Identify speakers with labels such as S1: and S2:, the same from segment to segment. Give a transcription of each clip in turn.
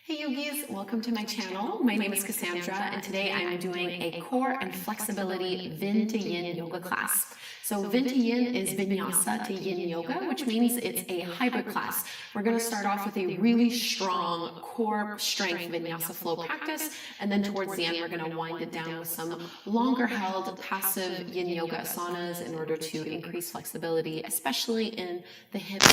S1: Hey yogis, welcome to my channel. My name is Cassandra and today I'm doing a core and flexibility Vin to Yin yoga class. So Vin to Yin is Vinyasa to Yin yoga, which means it's a hybrid class. We're going to start off with a really strong core strength Vinyasa flow practice, and then towards the end we're going to wind it down with some longer held passive Yin yoga asanas in order to increase flexibility, especially in the hips.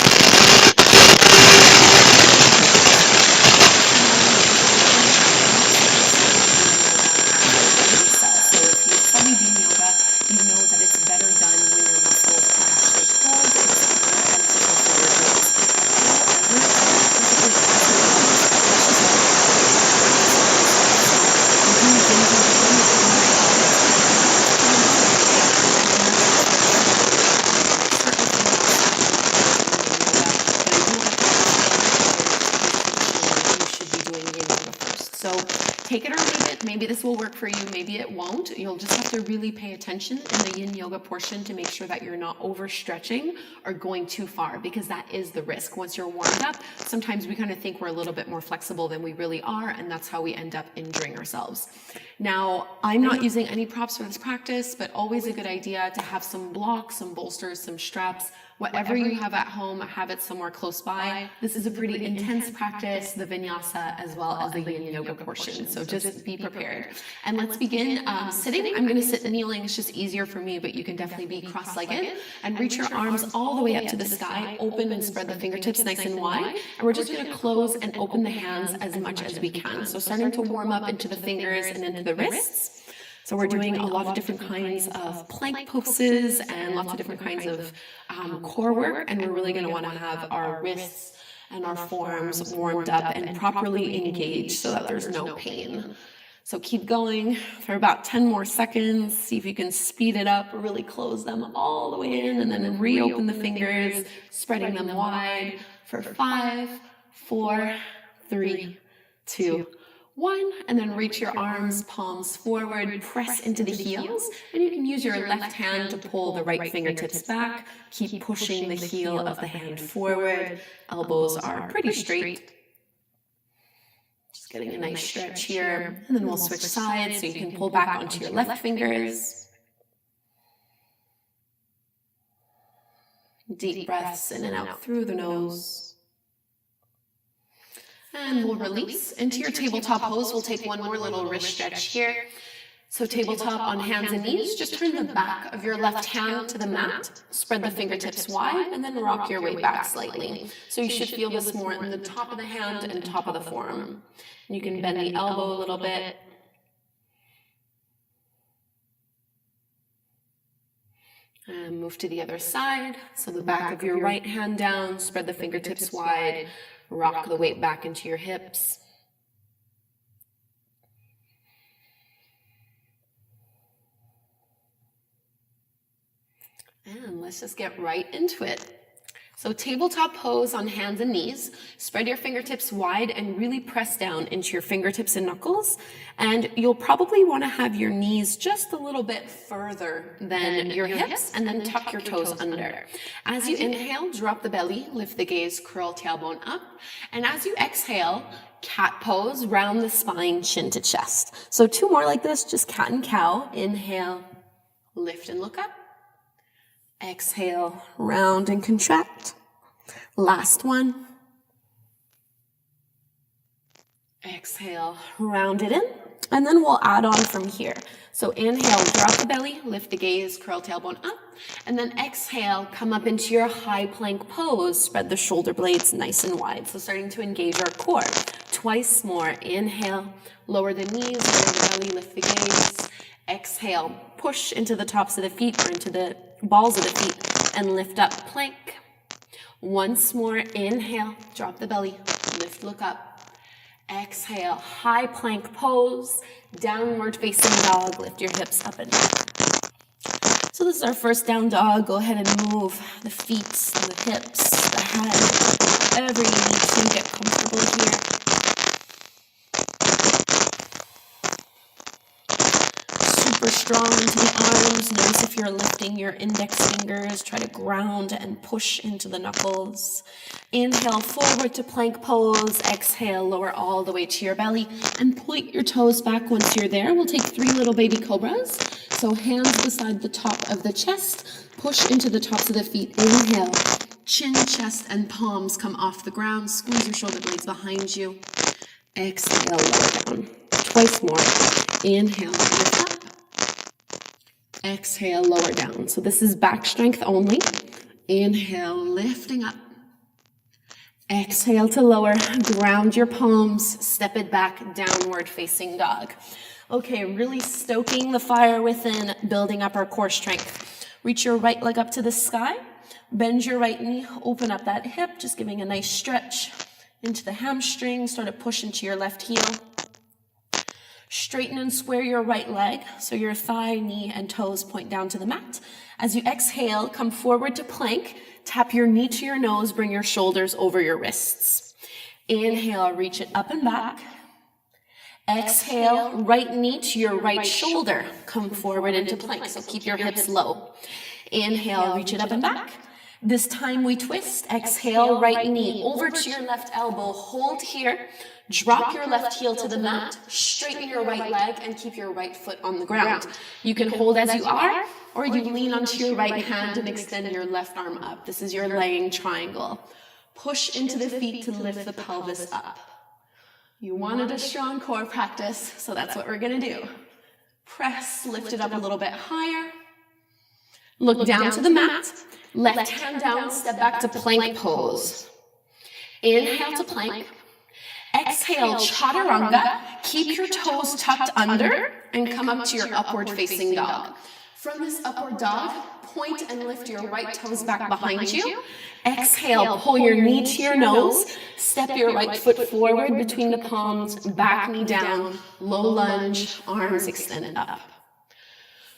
S1: So take it or leave it. Maybe this will work for you, maybe it won't. You'll just have to really pay attention in the yin yoga portion to make sure that you're not overstretching or going too far, because that is the risk. Once you're warmed up, sometimes we kind of think we're a little bit more flexible than we really are, and that's how we end up injuring ourselves. Now, I'm not using any props for this practice, but always a good idea to have some blocks, some bolsters, some straps. Whatever you have at home, have it somewhere close by. This is a pretty intense practice, the vinyasa as well as the yin yoga portion. So just be prepared. And let's begin sitting. I'm going to sit kneeling. It's just easier for me, but you can definitely be cross-legged. And reach your arms all the way up to the sky. Open and spread the fingertips nice and wide. And we're just going to close and open the hands as much as we can. So starting to warm up into the fingers and into the wrists. So we're doing a lot of different kinds of plank poses and lots of different kinds of core work, and we're really going to want to have our wrists and our forearms warmed up and properly engaged so that there's no pain. So keep going for about 10 more seconds. See if you can speed it up, really close them all the way in, and then reopen the fingers, spreading them wide for 5, 4, 3, 2, 1, and then reach your arms, palms forward, press into the heels, and you can use your left hand to pull the right fingertips back. Keep pushing the heel of the hand forward. Elbows are pretty straight. Just getting a nice stretch here, and then we'll switch sides so you can pull back onto your left fingers. Deep breaths in and out through the nose. And we'll release into your tabletop pose. We'll take one more little wrist stretch here. So tabletop on hands and knees. Just turn the back of your left hand to the mat. Spread the fingertips wide and then rock your way back slightly. So you should feel this more in the top of the hand and top of the forearm. And you can bend the elbow a little bit. And move to the other side. So the back of your right hand down. Spread the fingertips wide. Rock the weight back into your hips. And let's just get right into it. So tabletop pose on hands and knees. Spread your fingertips wide and really press down into your fingertips and knuckles. And you'll probably want to have your knees just a little bit further than your hips, and then tuck your toes under. As you inhale, drop the belly, lift the gaze, curl tailbone up. And as you exhale, cat pose, round the spine, chin to chest. So 2 more like this, just cat and cow. Inhale, lift and look up. Exhale, round and contract. Last one. Exhale, round it in. And then we'll add on from here. So inhale, drop the belly, lift the gaze, curl tailbone up. And then exhale, come up into your high plank pose. Spread the shoulder blades nice and wide. So starting to engage our core. Twice more. Inhale, lower the knees, lower the belly, lift the gaze. Exhale, push into the tops of the feet or into the balls of the feet and lift up, plank. Once more, inhale, drop the belly, lift, look up. Exhale, high plank pose, downward facing dog, lift your hips up and down. So this is our first down dog. Go ahead and move the feet, the hips, the head, whatever you need to get comfortable here. super strong into the arms. Notice if you're lifting your index fingers, try to ground and push into the knuckles. Inhale, forward to plank pose. Exhale, lower all the way to your belly and point your toes back once you're there. We'll take 3 little baby cobras. So hands beside the top of the chest, push into the tops of the feet. Inhale, chin, chest, and palms come off the ground. Squeeze your shoulder blades behind you. Exhale, lower down. Twice more. Inhale, lift up. Exhale, lower down. So this is back strength only. Inhale, lifting up. Exhale to lower. Ground your palms. Step it back, downward facing dog. Okay, really stoking the fire within, building up our core strength. Reach your right leg up to the sky. Bend your right knee. Open up that hip, just giving a nice stretch into the hamstring. Start to push into your left heel. Straighten and square your right leg, so your thigh, knee, and toes point down to the mat. As you exhale, come forward to plank. Tap your knee to your nose, bring your shoulders over your wrists. Inhale, reach it up and back. Exhale, right knee to your right shoulder. Come forward into plank, so keep your hips low. Inhale, reach it up and back. This time we twist. Exhale, right knee over to your left elbow. Hold here. Drop your left heel to the mat, straighten your right leg, and keep your right foot on the ground. You can hold as you are, or you lean onto your right hand and extend your left arm up. This is your laying triangle. Push into the feet to lift the pelvis up. You wanted a strong core practice, so that's what we're gonna do. Press, lift it up a little bit higher. Look down to the mat. Left hand down, step back to plank pose. Inhale to plank. Exhale, chaturanga. Keep your toes tucked under and come up to your upward facing dog. From this upward dog, point and lift your right toes back behind you. Exhale, pull your knee to your nose. Step your right foot forward between the palms, back knee down, low lunge, arms extended up.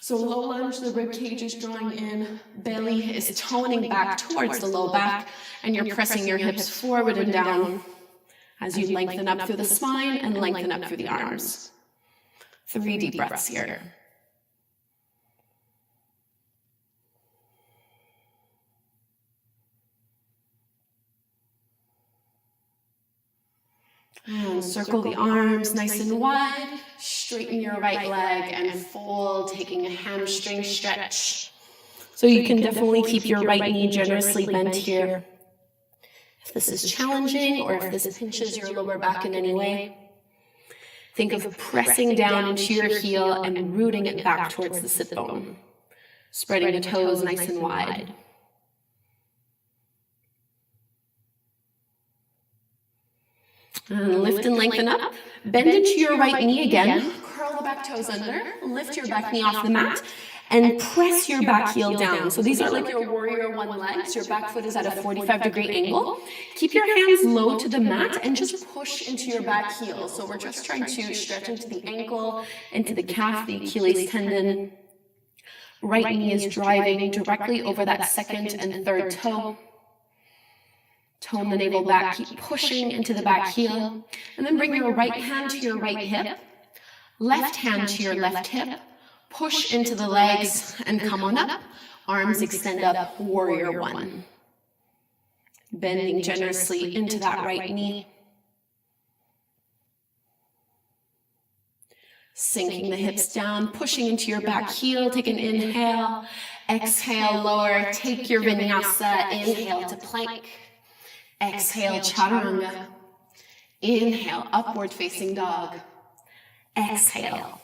S1: So low lunge, the rib cage is drawing in, belly is toning back towards the low back, and you're pressing your hips forward and down as you lengthen up through the spine and lengthen up through the arms. 3 deep breaths here. And circle the arms nice and wide. Straighten your right leg and fold, taking a hamstring stretch. So you can definitely keep your right knee generously bent here. If this is challenging or if this pinches your lower back in any way, think of pressing down into your heel and rooting it back towards the sit bone. Spreading the toes nice and wide. And lift and lengthen up. Bend into your right knee again. Curl the back toes under. Lift your back knee off the mat. And press your back heel down. So these are like your warrior one legs. Your back foot is at a 45-degree angle. Keep your hands low to the mat and just push into your back heel. So we're just trying to stretch into the ankle, into the calf, the Achilles tendon. Right knee is driving directly over that second and third toe. Tone the navel back, keep pushing into the back heel. And then bring your right hand to your right hip. Left hand to your left hip. Push into the legs and come on up. Arms extend up, warrior one. Bending generously into that right knee. Sinking the hips down, pushing into your back heel. Take an inhale. Exhale, lower. Take your vinyasa. Inhale to plank. Exhale, chaturanga. Inhale, upward facing dog. Exhale,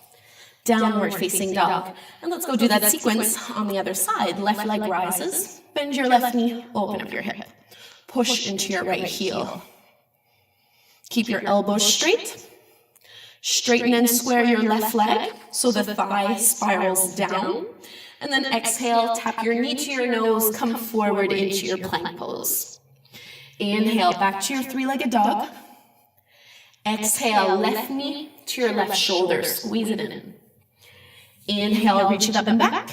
S1: downward facing dog. And let's go do that sequence on the other side. Left leg rises. Bend your left knee, open up your hip. Push into your right heel. Keep your elbows straight. Straighten and square your left leg so the thigh spirals down. And then exhale, tap your knee to your nose, come forward into your plank pose. Inhale, back to your 3-legged dog. Exhale, left knee to your left shoulder. Squeeze it in. Inhale, reach it up and back.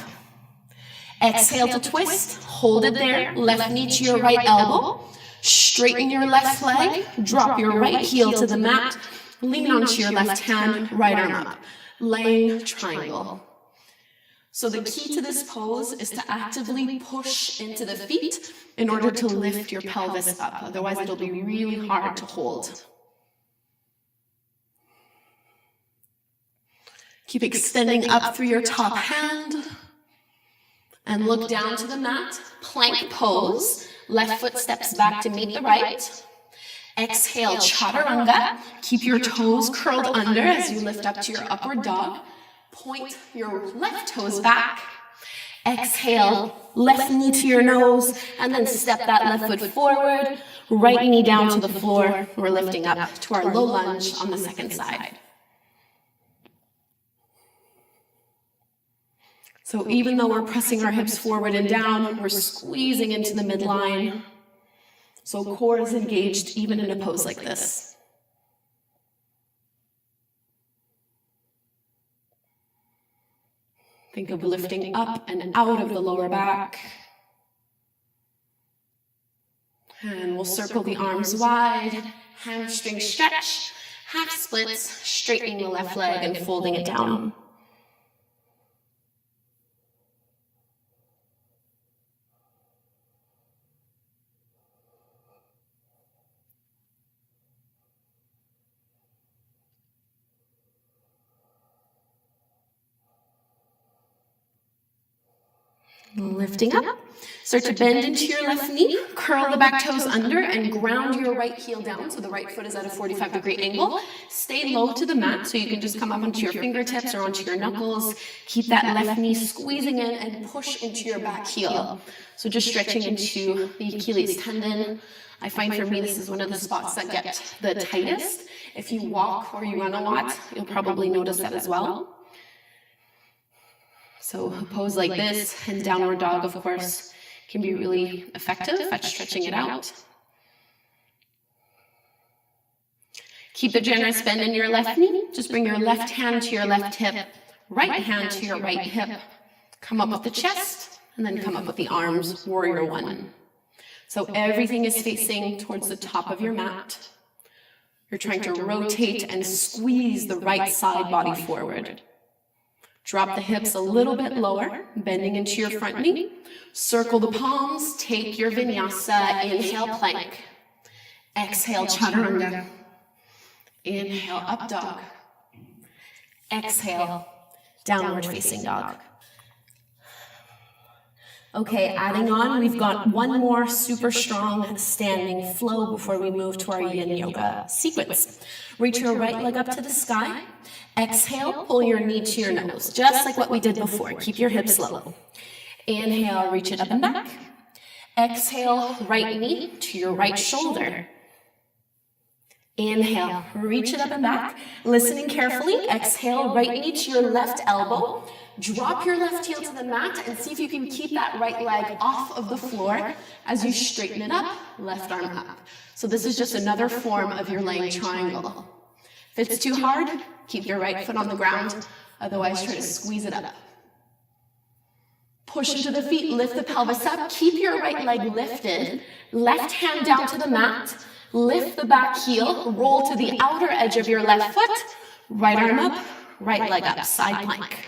S1: Exhale to twist. Hold it there. Left knee to your right elbow. Straighten your left leg. Drop your right heel to the mat. Lean onto your left hand, right arm up. Laying triangle. So the key to this pose is to actively push into the feet in order to lift your pelvis up. Otherwise, it'll be really hard to hold. Keep extending up through your top hand. And look down to the mat. Plank pose. Left foot steps back to meet the right. Exhale, chaturanga. Keep your toes curled under as you lift up to your upward dog. Point your left toes back. Exhale, left knee to your nose, and then step that left foot forward. Right knee down to the floor. We're lifting up to our low lunge on the second side. So even though we're pressing our hips forward and down, we're squeezing into the midline. So core is engaged even in a pose like this. Think of lifting up and out of the lower back. And we'll circle the arms wide, hamstring stretch, half splits, straightening the left leg and folding it down. Lifting up. Start to bend into your left knee, curl the back toes under, and ground your right heel down so the right foot is at a 45-degree angle. Stay low to the mat so you can just come up onto your fingertips or onto your knuckles. Keep that left knee squeezing in and push into your back heel. So just stretching into the Achilles tendon. I find for me this is one of the spots that get the tightest. If you walk or you run a lot, you'll probably notice that as well. So a pose like this and downward dog, of course, can be really effective at stretching it out. Keep the generous bend in your left knee. Just bring your left hand to your left hip, right hand to your right hip. Come up with the chest, and then come up with the arms, warrior one. So everything is facing towards the top of your mat. You're trying to rotate and squeeze the right side body forward. Drop the hips a little bit lower, bending into your front knee. Circle the palms, take your vinyasa, inhale, plank. Exhale, chaturanga. Inhale, up dog. Exhale, downward facing dog. Okay, adding on, we've got one more super strong standing flow before we move to our yin yoga sequence. Reach your right leg up to the sky. Exhale, pull your knee to your nose, just like what we did before. Keep your hips low. Inhale, reach it up and back. Exhale, right knee to your right shoulder. Inhale, reach it up and back. Listening carefully, exhale, right knee to your left elbow. Drop your left heel to the mat and see if you can keep that right leg off of the floor as you straighten it up, left arm up. So this is just another form of your laying triangle. If it's too hard, keep your right foot on the ground. Otherwise, try to squeeze it up. Push into the feet, lift the pelvis up. Keep your right leg lifted. Left hand down to the mat. Lift the back heel. Roll to the outer edge of your left foot. Right arm up, right leg up, side plank.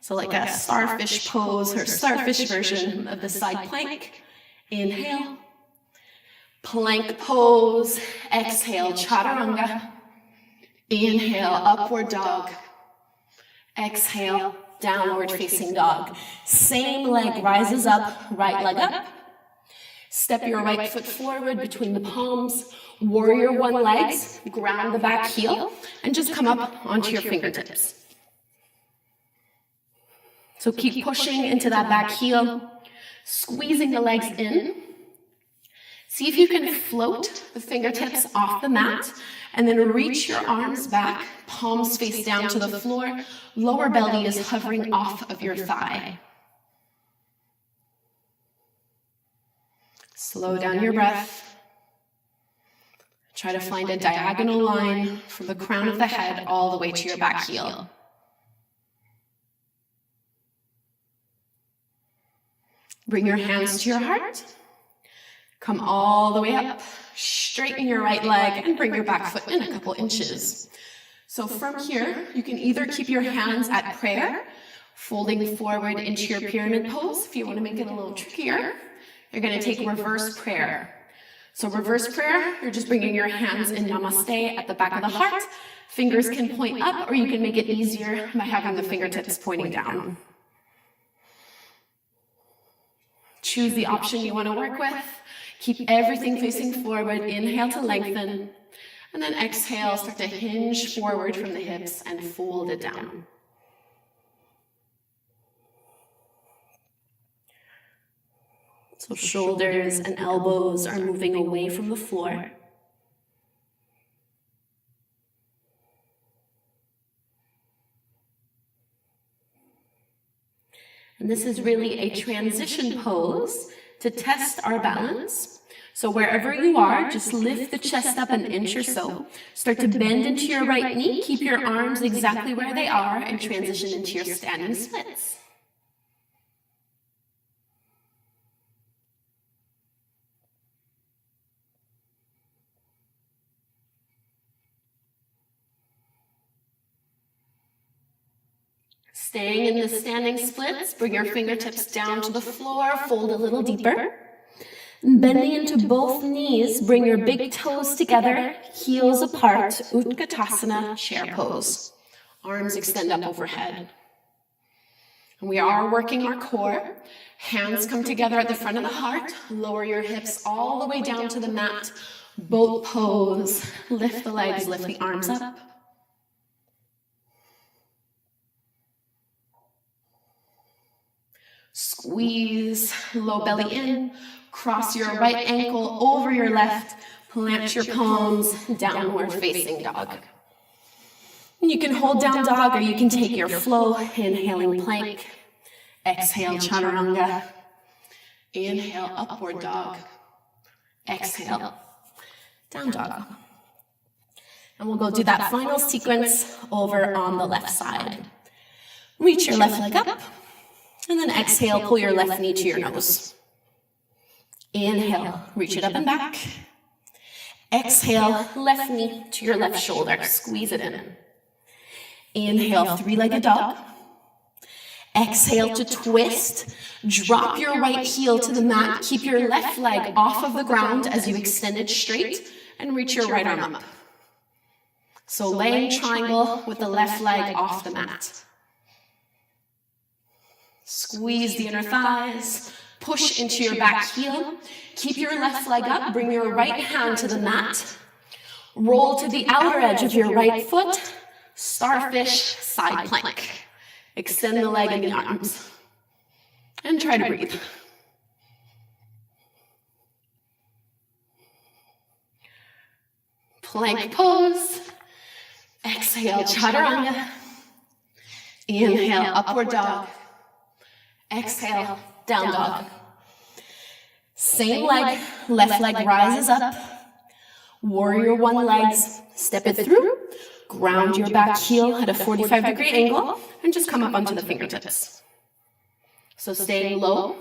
S1: So like a starfish pose or starfish version of the side plank. Inhale. Plank pose. Exhale, chaturanga. Inhale, upward dog. Exhale, downward facing dog. Same leg rises up, right leg up. Step your right foot forward between the palms. Warrior one legs, ground the back heel, and just come up onto your fingertips. So keep pushing into that back heel, squeezing the legs in. See if you can float the fingertips off the mat, and then reach your arms back, palms face down to the floor. Lower belly is hovering off of your thigh. Slow down your breath. Try to find a diagonal line from the crown of the head all the way to your back heel. Bring your hands to your heart. Come all the way up. Straighten your right leg and bring your back foot in a couple inches. So from here, you can either keep your hands at prayer, folding forward into your pyramid pose. If you want to make it a little trickier, you're going to take reverse prayer. So reverse prayer, you're just bringing your hands in namaste at the back of the heart. Fingers can point up, or you can make it easier by having the fingertips pointing down. Choose the option you want to work with. Keep everything facing forward. Inhale to lengthen. And then exhale, start to hinge forward from the hips and fold it down. So shoulders and elbows are moving away from the floor. And this is really a transition pose to test our balance. So wherever you are, just lift the chest up an inch or so. Start to bend into your right knee. Keep your arms exactly where they are and transition into your standing splits. Staying in the standing splits, bring your fingertips down to the floor, fold a little deeper. Bending into both knees, bring your big toes together, heels apart, Utkatasana, chair pose. Arms extend up overhead. And we are working our core. Hands come together at the front of the heart. Lower your hips all the way down to the mat. Boat pose. Lift the legs, lift the arms up. Squeeze, low belly in, cross your right ankle over your left, plant your palms, downward facing dog. You can hold down dog or you can take your flow, inhaling plank, exhale chaturanga, inhale upward dog, exhale down dog. And we'll go do that final sequence over on the left side. Reach your left leg up. And then exhale, pull your left knee to your nose. Inhale, reach it up and back. Exhale, left knee to your left shoulder, squeeze it in. Inhale, three-legged dog. Exhale to twist. Drop your right heel to the mat. Keep your left leg off of the ground as you extend it straight and reach your right arm up. So laying triangle with the left leg off the mat. Squeeze the inner thighs, push into your back heel, keep your left leg up, bring your right hand to the mat, roll to the outer edge of your right foot, starfish, side plank. Extend the leg and the arms, and try to breathe. Plank pose, exhale, chaturanga, inhale, upward dog. Exhale, down dog. Same leg, left leg rises up. Warrior one legs, step it through. Ground your back heel at a 45-degree angle and just come up onto the fingertips. So staying low.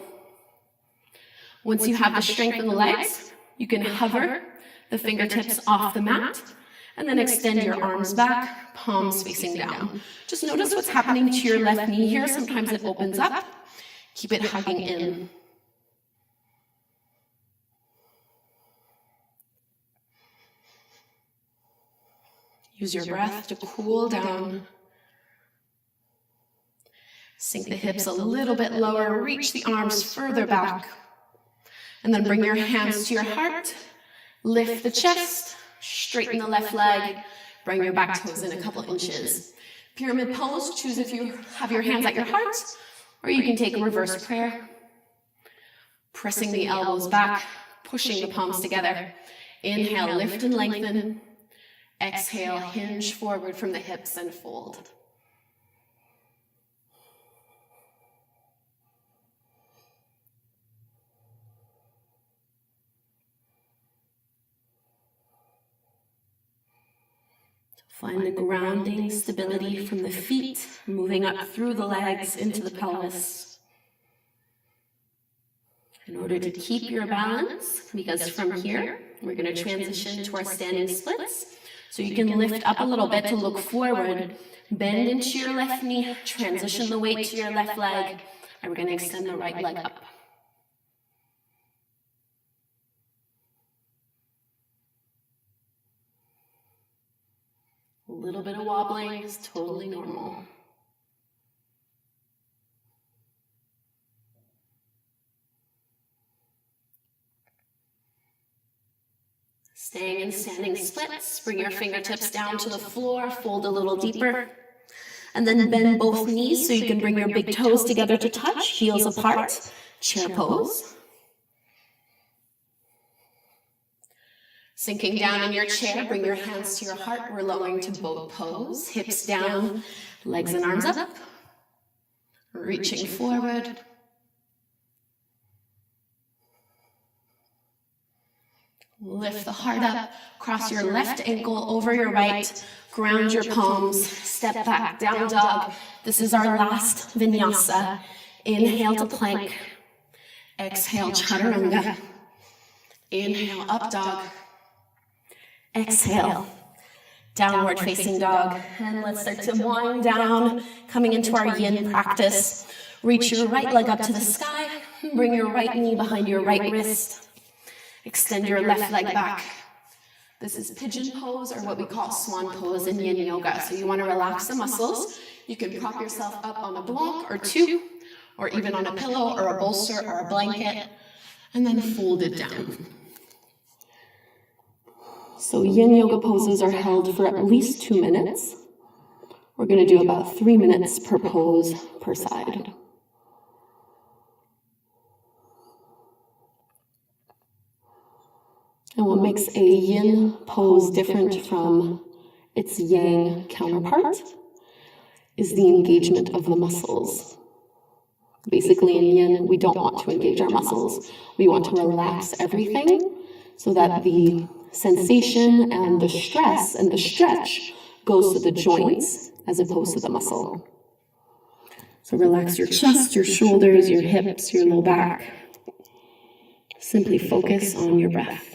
S1: Once you have the strength in the legs, you can hover the fingertips off the mat and then extend your arms back, palms facing down. Just notice what's happening to your left knee here. Sometimes it opens up. Keep it hugging in. Use your breath to cool down. Sink the hips a little bit lower. Reach the arms further back. And then bring your hands to your heart. Lift the chest. Straighten the left leg. Bring your back toes in a couple inches. Pyramid pose. Choose if you have your hands at your heart. Or you can take a reverse prayer, pressing the elbows back, pushing the palms together. Inhale, lift and lengthen. Exhale, hinge forward from the hips and fold. Find the grounding stability from the feet, moving up through the legs into the pelvis. In order to keep your balance, because from here, we're going to transition to our standing splits. So you can lift up a little bit to look forward, bend into your left knee, transition the weight to your left leg, and we're going to extend the right leg up. A little bit of wobbling is totally normal. Staying in standing splits, bring your fingertips down to the floor, fold a little deeper, and then bend both knees so you can bring your big toes together to touch, heels apart, chair pose. Sinking down in your chair, bring your hands to your heart. We're lowering to boat pose, hips down, legs and arms up, reaching forward. Lift the heart up, cross your left ankle over your right, ground your palms, step back, down dog. This is our last vinyasa. Inhale to plank, exhale chaturanga. Inhale up dog, exhale downward facing dog. And let's start to wind down, coming into our yin practice. Reach your right leg up to the sky, bring your right knee behind your right wrist. Extend your left leg back. This is pigeon pose, or what we call swan pose in yin yoga. So you want to relax the muscles. You can prop yourself up on a block or two, or even on a pillow or a bolster or a blanket, and then fold it down. So yin yoga poses are held for at least 2 minutes. We're going to do about 3 minutes per pose per side. And what makes a yin pose different from its yang counterpart is the engagement of the muscles. Basically in yin, we don't want to engage our muscles. We want to relax everything so that the sensation and the stress and the stretch goes to the joints as opposed to the muscle. So relax your chest, your shoulders, your hips, your low back. Simply focus on your breath.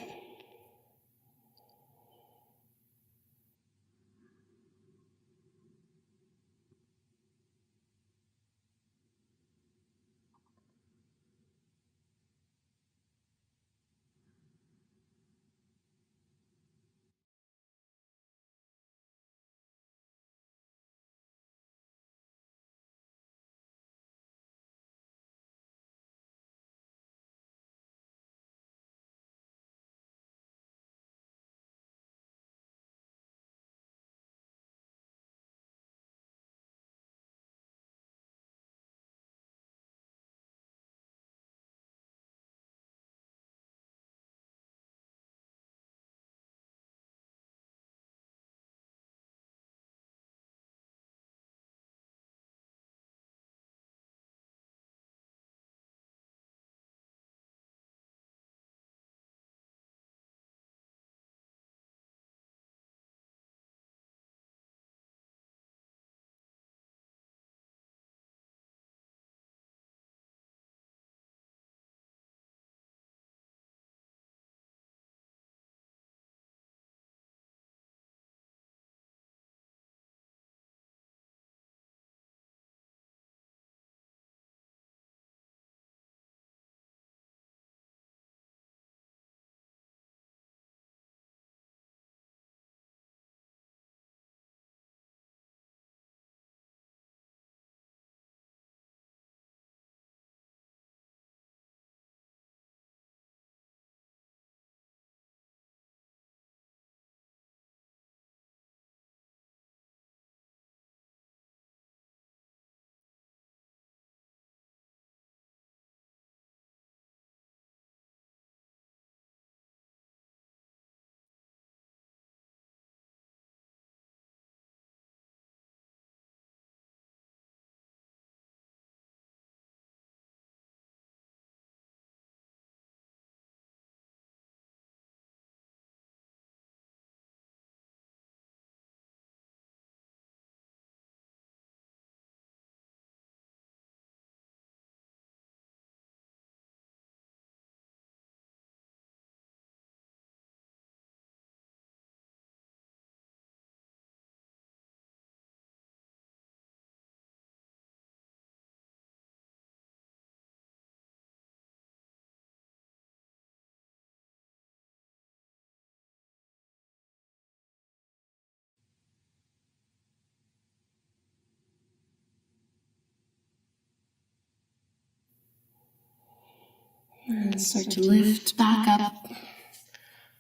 S1: And start to lift back up.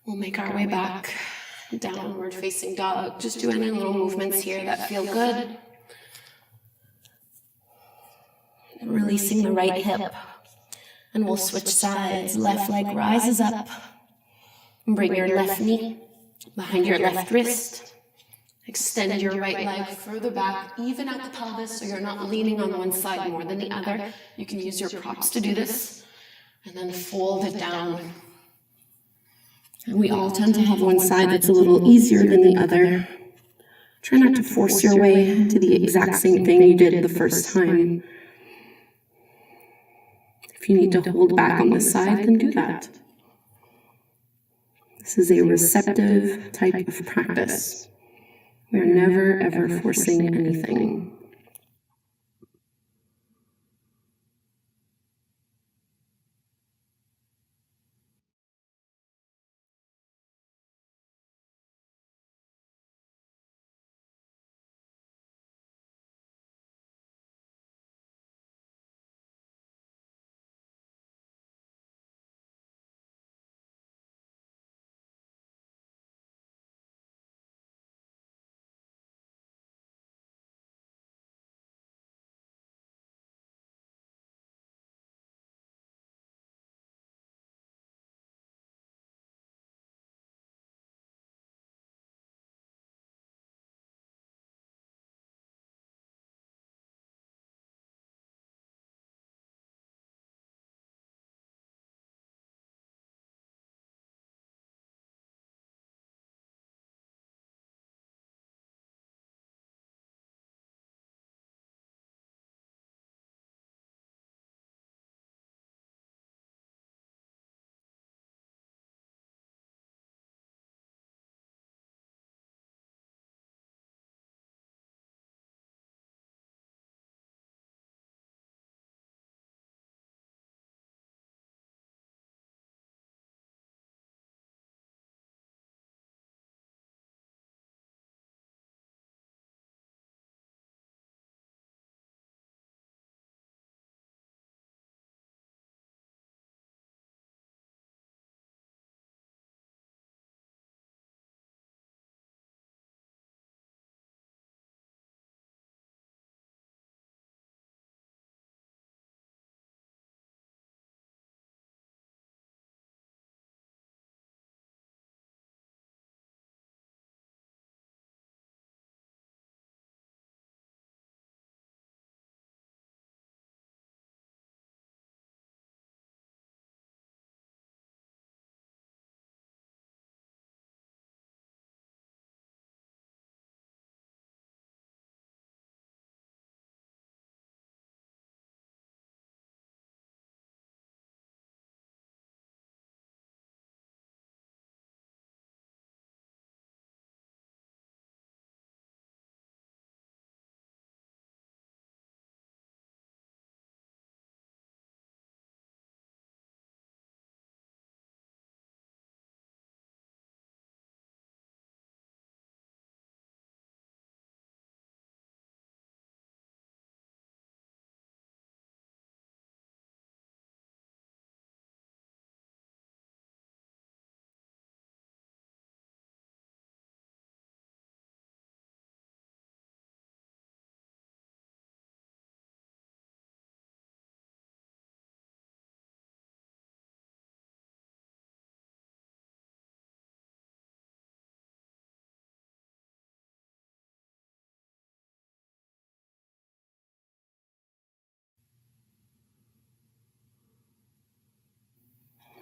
S1: We'll make our way back. Downward facing dog. Just do any little movements here that feel good. Releasing the right hip. And we'll switch sides. Left leg rises up. Bring your left knee behind your left wrist. Extend your right leg further back, even at the pelvis, so you're not leaning on one side more than the other. You can use your props to do this. And then fold it down. And we all tend to have one side that's a little easier than the other. Try not to force your way to the exact same thing you did the first time. If you need to hold back on this side, then do that. This is a receptive type of practice. We are never, ever forcing anything.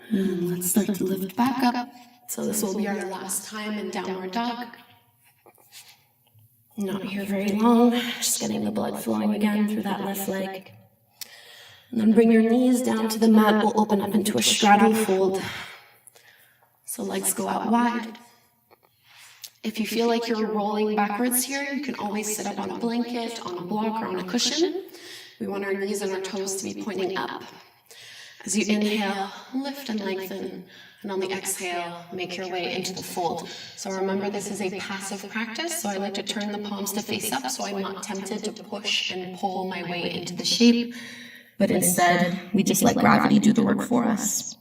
S1: And let's start to lift back up. So this will be our last time in downward dog. Not here very long, just getting the blood flowing again through that left leg. And then bring your knees down to the mat. We'll open up into a straddle fold. So legs go out wide. If you feel like you're rolling backwards here, you can always sit up on a blanket, on a block, or on a cushion. We want our knees and our toes to be pointing up. As you inhale, lift and lengthen, and on the exhale, make your way into the fold. So remember, this is a passive practice, so I like to turn the palms to face up so I'm not tempted to push and pull my way into the shape.
S2: but instead we just let gravity do the work for us.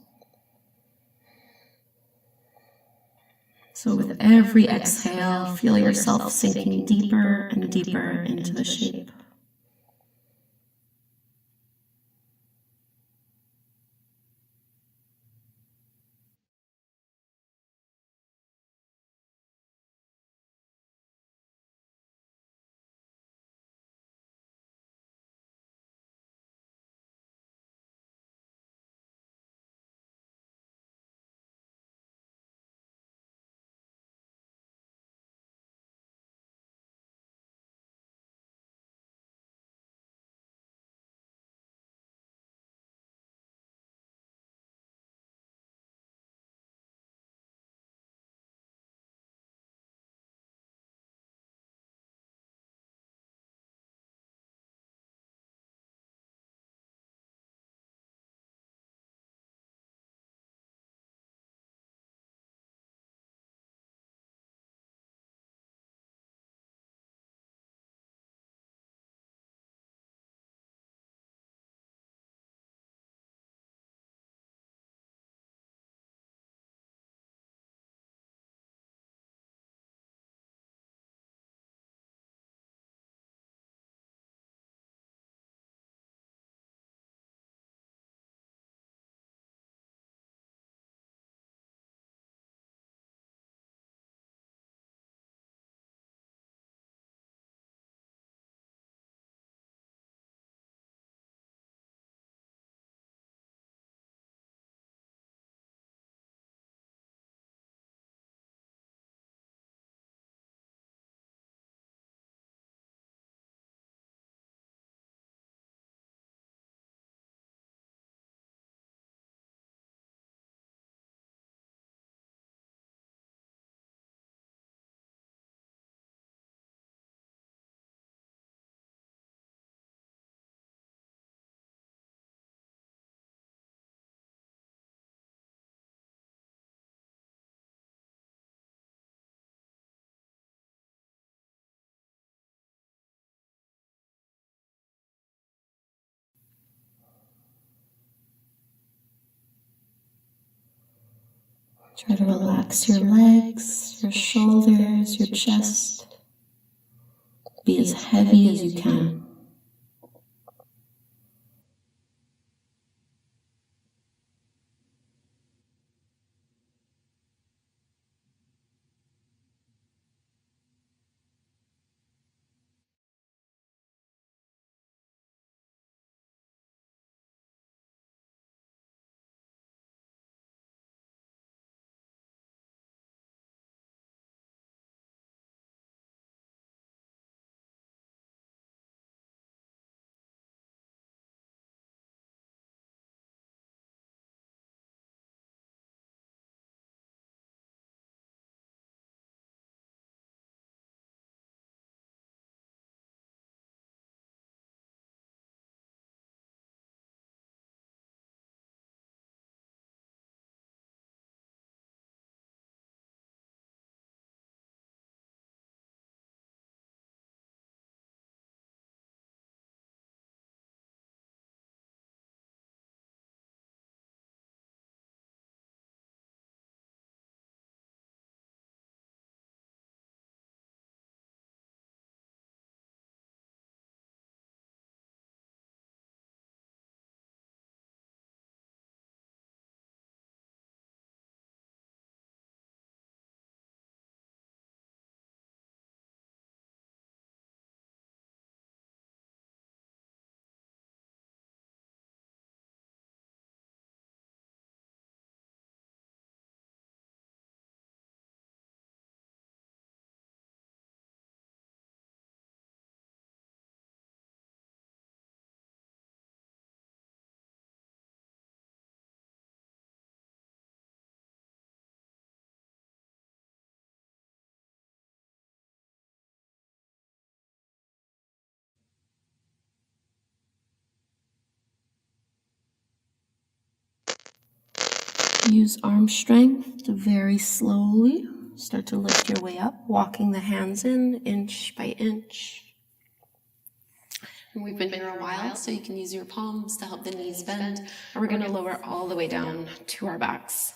S2: So with every exhale, feel yourself sinking deeper and deeper into the shape. Try to relax your legs, your shoulders, your chest. Be as heavy as you can. Use arm strength to very slowly start to lift your way up, walking the hands in inch by inch.
S1: And we've been here a while, so you can use your palms to help the knees bend. And we're going to lower all the way down to our backs.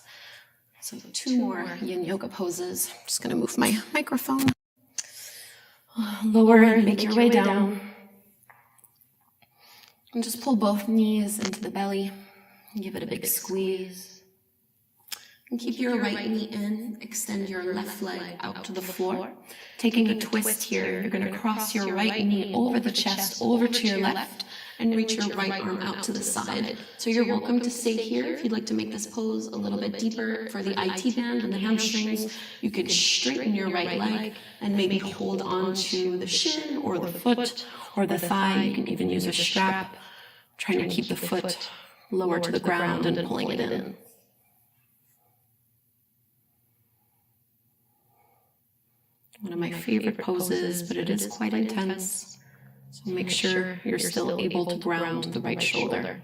S1: So 2 more yin yoga poses. I'm just going to move my microphone. Lower and make your way down. And just pull both knees into the belly. Give it a big squeeze. And keep your right knee in. Extend your left leg out to the floor. Taking a twist here, you're going to cross your right knee over the chest, over to your left, and reach your right arm out to the side. So you're welcome to stay here if you'd like to make this pose a little bit deeper for the IT band and the hamstrings. You could straighten your right leg and maybe hold on to the shin or the foot or the thigh. You can even use a strap, trying to keep the foot lower to the ground and pulling it in. One of my favorite poses, but it is quite intense. So make sure you're still able to ground the right shoulder.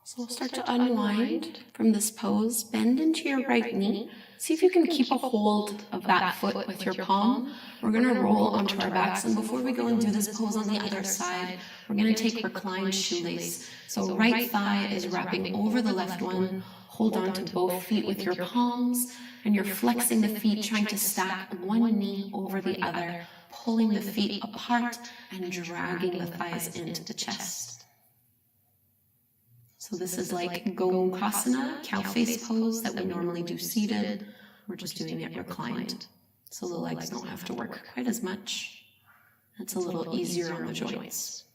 S1: So we'll start to unwind from this pose. Bend into your right knee. See if you can keep a hold of that foot with your palm. We're going to roll onto our backs. And before we go and do this pose on the other side, we're going to take reclined shoelace. So right thigh is wrapping over the left one. Hold on to both feet with your palms. And you're flexing the feet, trying to stack one knee over the other, pulling the feet apart and dragging the thighs into the chest. So this is like Gomukhasana, cow face pose that we normally do seated. We're just doing it reclined. So the legs don't have to work quite as much. It's a little easier on the joints.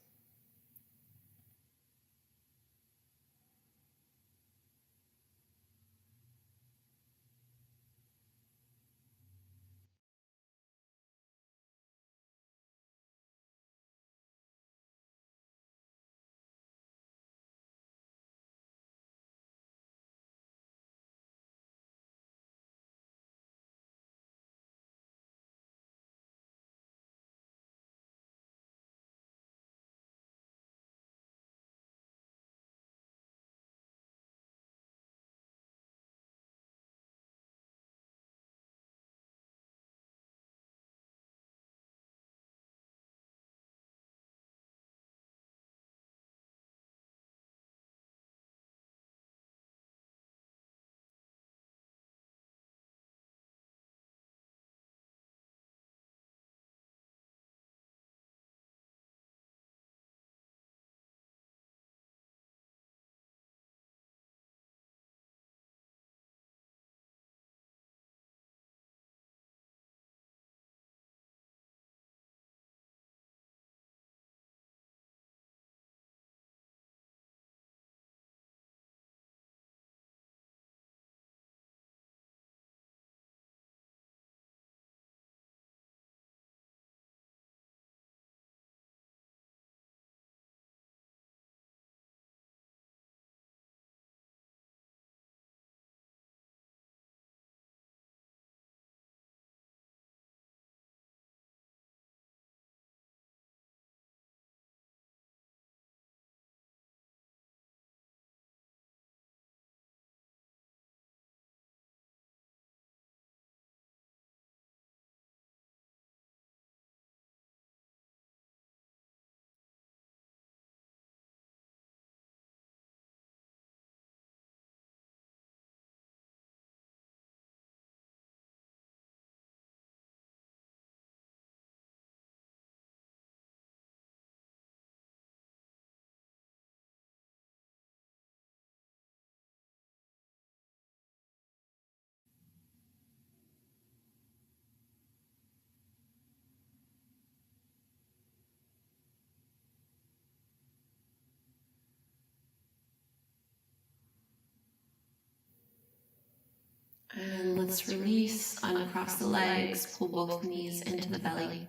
S1: And let's release, uncross the legs, pull both knees into the belly.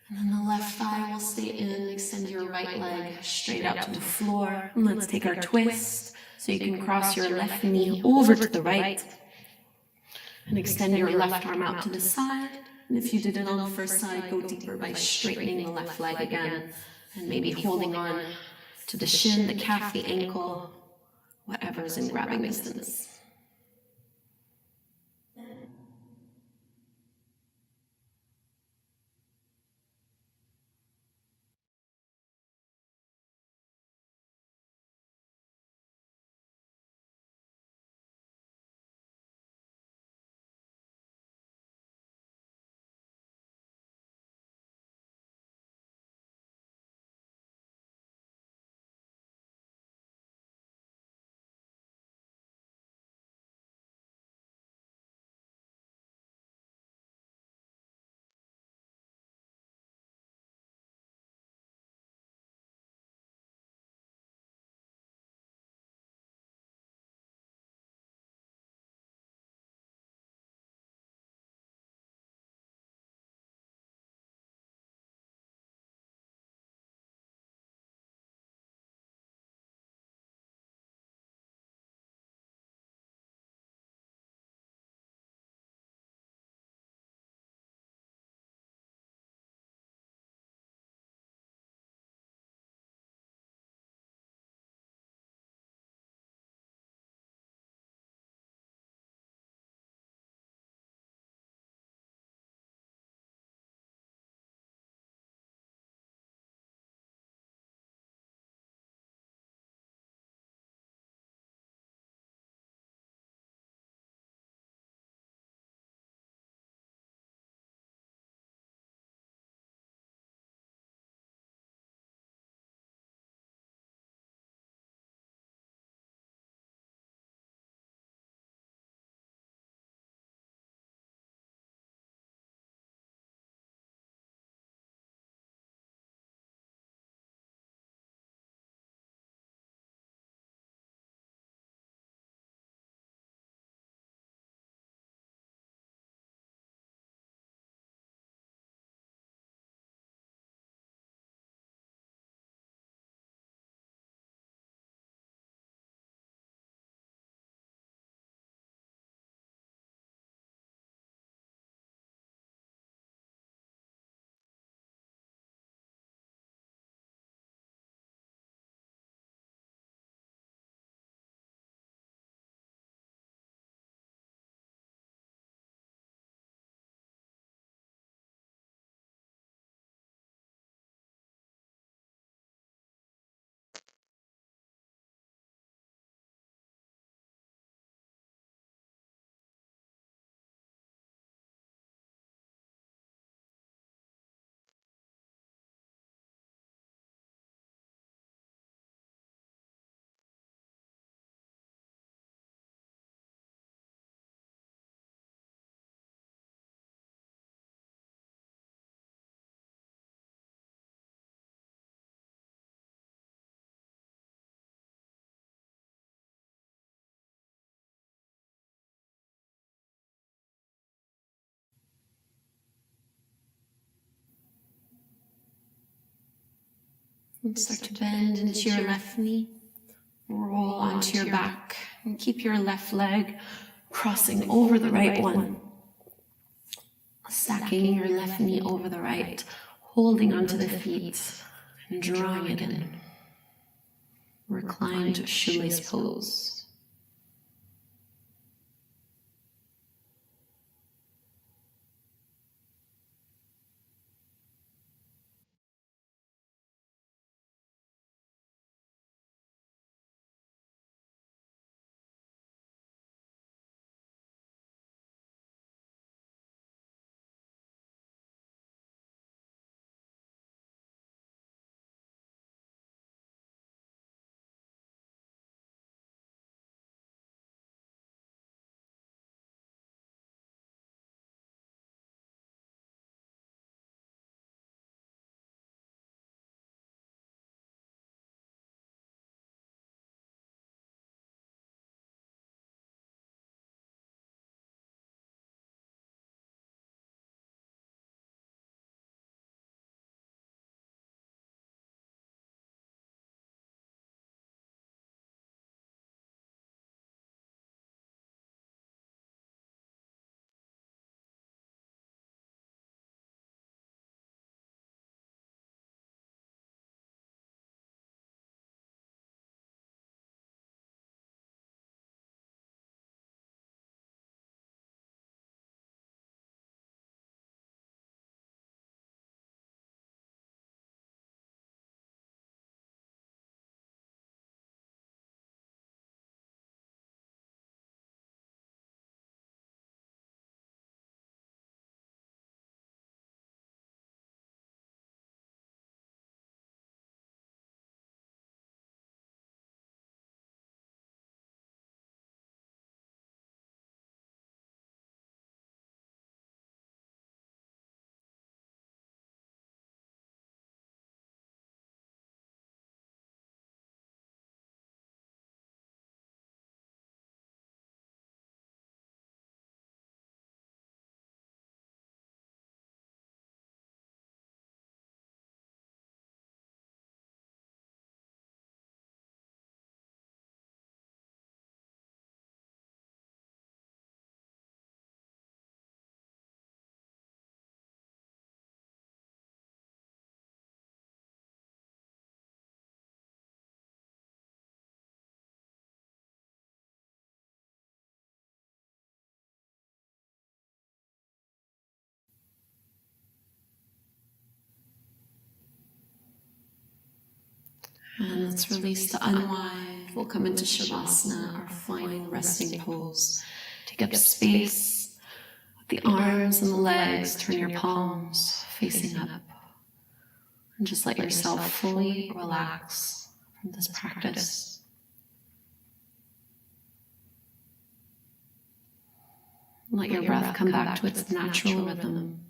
S1: And then the left thigh will stay in, extend your right leg straight out to the floor. And let's take our twist. So you can cross your left knee over to the right. And extend your left arm out to the side. And if you did it on the first side, go deeper by straightening the left leg again. And maybe holding on to the shin, the calf, the ankle, whatever's in grabbing distance. And start to bend into your left knee. Roll onto your back and keep your left leg crossing over the right one. Stacking your left knee over the right, holding onto the feet and drawing it in. Reclined shoelace pose. And let's release the unwind. We'll come into Shavasana, our final resting pose. Take up space with the arms and the legs. Turn your palms facing up. And just let yourself fully relax from this practice. Let your breath come back to its natural rhythm.